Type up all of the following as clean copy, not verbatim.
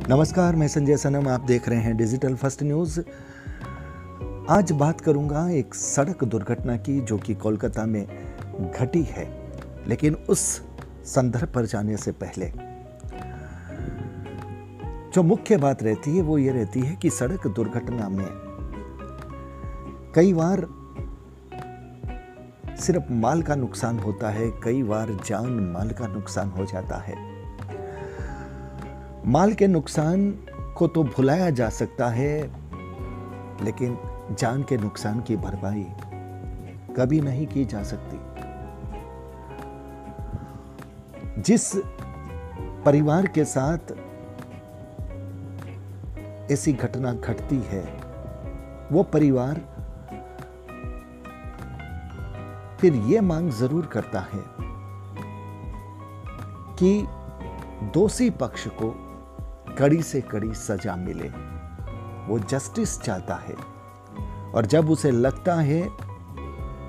नमस्कार, मैं संजय सनम, आप देख रहे हैं डिजिटल फर्स्ट न्यूज़। आज बात करूंगा एक सड़क दुर्घटना की जो कि कोलकाता में घटी है, लेकिन उस संदर्भ पर जाने से पहले जो मुख्य बात रहती है वो ये रहती है कि सड़क दुर्घटना में कई बार सिर्फ माल का नुकसान होता है, कई बार जान माल का नुकसान हो जाता है। माल के नुकसान को तो भुलाया जा सकता है, लेकिन जान के नुकसान की भरपाई कभी नहीं की जा सकती। जिस परिवार के साथ ऐसी घटना घटती है, वो परिवार फिर ये मांग जरूर करता है कि दोषी पक्ष को कड़ी से कड़ी सजा मिले। वो जस्टिस चाहता है, और जब उसे लगता है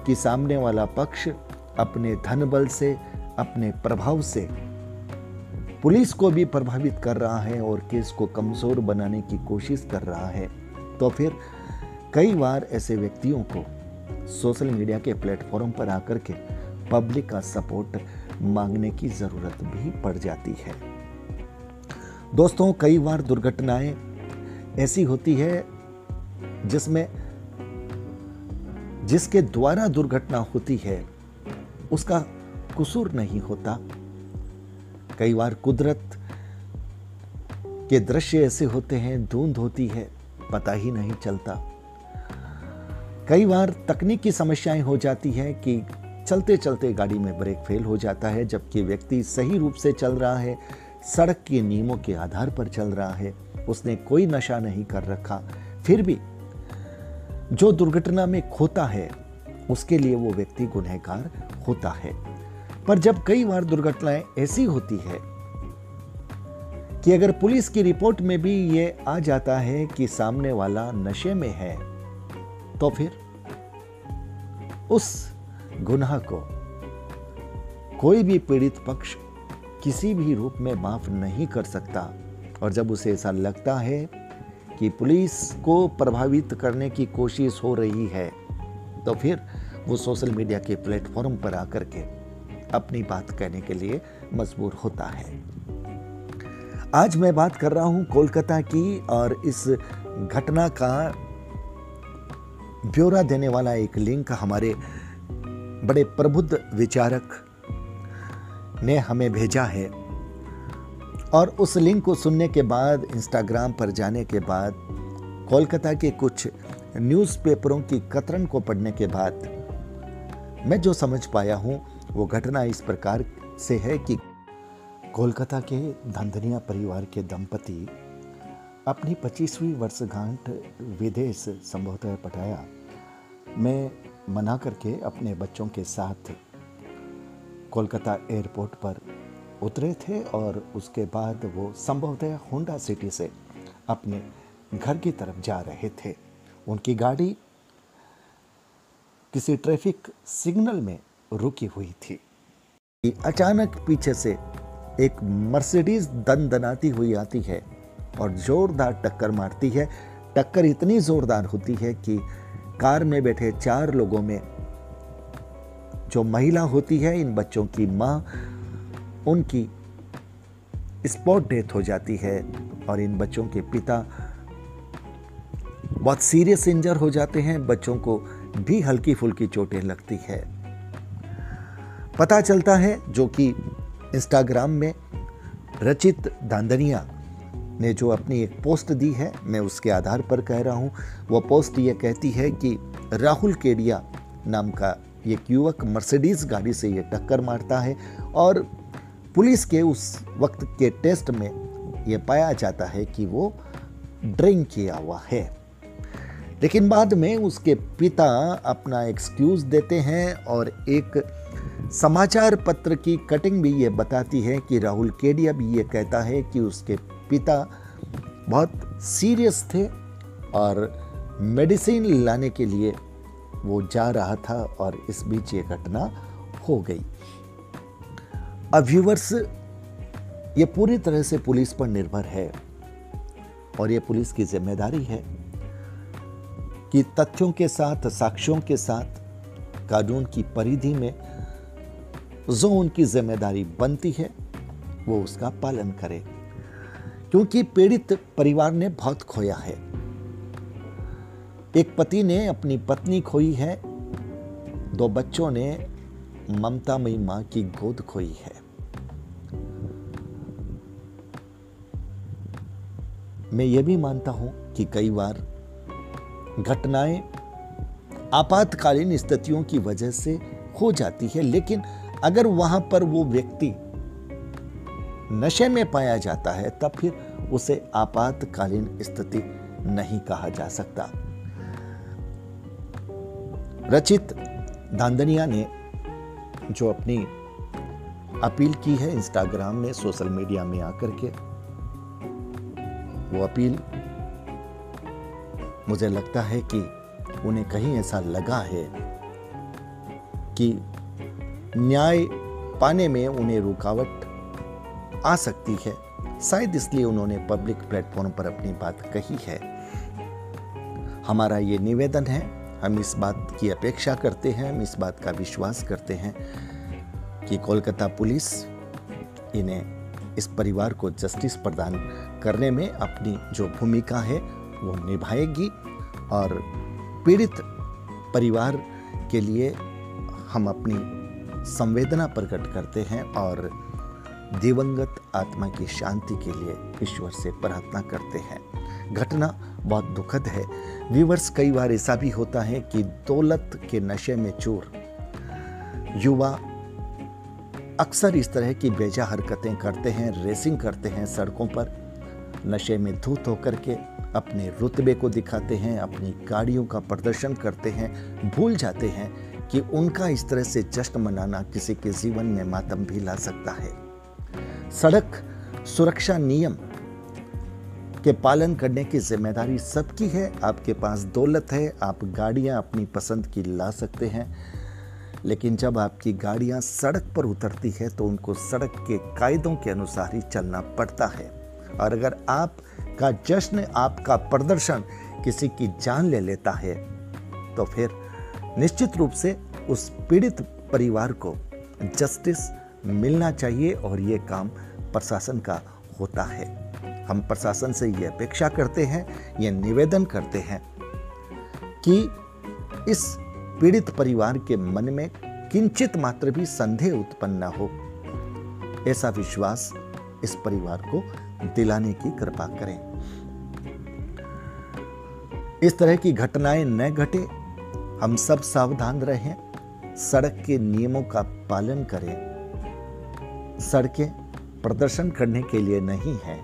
कि सामने वाला पक्ष अपने धन बल से, अपने प्रभाव से पुलिस को भी प्रभावित कर रहा है और केस को कमजोर बनाने की कोशिश कर रहा है, तो फिर कई बार ऐसे व्यक्तियों को सोशल मीडिया के प्लेटफॉर्म पर आकर के पब्लिक का सपोर्ट मांगने की जरूरत भी पड़ जाती है। दोस्तों, कई बार दुर्घटनाएं ऐसी होती है जिसमें जिसके द्वारा दुर्घटना होती है उसका कसूर नहीं होता। कई बार कुदरत के दृश्य ऐसे होते हैं, धुंध होती है, पता ही नहीं चलता। कई बार तकनीकी समस्याएं हो जाती है कि चलते चलते गाड़ी में ब्रेक फेल हो जाता है, जबकि व्यक्ति सही रूप से चल रहा है, सड़क के नियमों के आधार पर चल रहा है, उसने कोई नशा नहीं कर रखा, फिर भी जो दुर्घटना में खोता है उसके लिए वो व्यक्ति गुनहगार होता है। पर जब कई बार दुर्घटनाएं ऐसी होती है कि अगर पुलिस की रिपोर्ट में भी ये आ जाता है कि सामने वाला नशे में है, तो फिर उस गुनाह को कोई भी पीड़ित पक्ष किसी भी रूप में माफ नहीं कर सकता। और जब उसे ऐसा लगता है कि पुलिस को प्रभावित करने की कोशिश हो रही है, तो फिर वो सोशल मीडिया के प्लेटफॉर्म पर आकर के अपनी बात कहने के लिए मजबूर होता है। आज मैं बात कर रहा हूं कोलकाता की, और इस घटना का ब्यौरा देने वाला एक लिंक हमारे बड़े प्रबुद्ध विचारक ने हमें भेजा है। और उस लिंक को सुनने के बाद, इंस्टाग्राम पर जाने के बाद, कोलकाता के कुछ न्यूज़पेपरों की कतरन को पढ़ने के बाद मैं जो समझ पाया हूं वो घटना इस प्रकार से है कि कोलकाता के धांधनिया परिवार के दंपति अपनी 25वीं वर्षगांठ विदेश, संभवतः पटाया में मना करके अपने बच्चों के साथ कोलकाता एयरपोर्ट पर उतरे थे, और उसके बाद वो संभवतः होंडा सिटी से अपने घर की तरफ जा रहे थे। उनकी गाड़ी किसी ट्रैफिक सिग्नल में रुकी हुई थी। अचानक पीछे से एक मर्सिडीज दनदनाती हुई आती है और जोरदार टक्कर मारती है। टक्कर इतनी जोरदार होती है कि कार में बैठे 4 लोगों में जो महिला होती है, इन बच्चों की मां, उनकी स्पॉट डेथ हो जाती है, और इन बच्चों के पिता बहुत सीरियस इंजर हो जाते हैं। बच्चों को भी हल्की फुल्की चोटें लगती है। पता चलता है, जो कि इंस्टाग्राम में रचित धांधनिया ने जो अपनी एक पोस्ट दी है, मैं उसके आधार पर कह रहा हूं। वो पोस्ट ये कहती है कि राहुल केडिया नाम का एक युवक मर्सिडीज गाड़ी से ये टक्कर मारता है, और पुलिस के उस वक्त के टेस्ट में ये पाया जाता है कि वो ड्रिंक किया हुआ है। लेकिन बाद में उसके पिता अपना एक्सक्यूज देते हैं, और एक समाचार पत्र की कटिंग भी ये बताती है कि राहुल केडिया भी ये कहता है कि उसके पिता बहुत सीरियस थे और मेडिसिन लाने के लिए वो जा रहा था, और इस बीच ये घटना हो गई। अब व्यूवर्स, ये पूरी तरह से पुलिस पर निर्भर है और ये पुलिस की जिम्मेदारी है कि तथ्यों के साथ, साक्ष्यों के साथ, कानून की परिधि में जो उनकी जिम्मेदारी बनती है वो उसका पालन करे, क्योंकि पीड़ित परिवार ने बहुत खोया है। एक पति ने अपनी पत्नी खोई है, 2 बच्चों ने ममतामयी मां की गोद खोई है। मैं ये भी मानता हूं कि कई बार घटनाएं आपातकालीन स्थितियों की वजह से हो जाती है, लेकिन अगर वहां पर वो व्यक्ति नशे में पाया जाता है तब फिर उसे आपातकालीन स्थिति नहीं कहा जा सकता। रचित धांधनिया ने जो अपनी अपील की है इंस्टाग्राम में, सोशल मीडिया में आकर के, वो अपील मुझे लगता है कि उन्हें कहीं ऐसा लगा है कि न्याय पाने में उन्हें रुकावट आ सकती है, शायद इसलिए उन्होंने पब्लिक प्लेटफॉर्म पर अपनी बात कही है। हमारा ये निवेदन है, हम इस बात की अपेक्षा करते हैं, हम इस बात का विश्वास करते हैं कि कोलकाता पुलिस इन्हें, इस परिवार को जस्टिस प्रदान करने में अपनी जो भूमिका है वो निभाएगी, और पीड़ित परिवार के लिए हम अपनी संवेदना प्रकट करते हैं और दिवंगत आत्मा की शांति के लिए ईश्वर से प्रार्थना करते हैं। घटना बहुत दुखद है व्यूअर्स। कई बार ऐसा भी होता है कि दौलत के नशे में चूर युवा अक्सर इस तरह की बेजा हरकतें करते हैं, रेसिंग करते हैं सड़कों पर, नशे में धूत होकर के अपने रुतबे को दिखाते हैं, अपनी गाड़ियों का प्रदर्शन करते हैं, भूल जाते हैं कि उनका इस तरह से जश्न मनाना किसी के जीवन में मातम भी ला सकता है। सड़क सुरक्षा नियम के पालन करने की जिम्मेदारी सबकी है। आपके पास दौलत है, आप गाड़ियां अपनी पसंद की ला सकते हैं, लेकिन जब आपकी गाड़ियां सड़क पर उतरती है तो उनको सड़क के कायदों के अनुसार ही चलना पड़ता है। और अगर आपका जश्न, आपका प्रदर्शन किसी की जान ले लेता है तो फिर निश्चित रूप से उस पीड़ित परिवार को जस्टिस मिलना चाहिए, और ये काम प्रशासन का होता है। हम प्रशासन से ये अपेक्षा करते हैं, ये निवेदन करते हैं कि इस पीड़ित परिवार के मन में किंचित मात्र भी संदेह उत्पन्न न हो, ऐसा विश्वास इस परिवार को दिलाने की कृपा करें। इस तरह की घटनाएं न घटे, हम सब सावधान रहें, सड़क के नियमों का पालन करें। सड़कें प्रदर्शन करने के लिए नहीं है,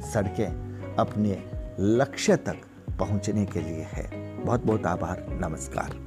सड़कें अपने लक्ष्य तक पहुंचने के लिए है। बहुत बहुत आभार, नमस्कार।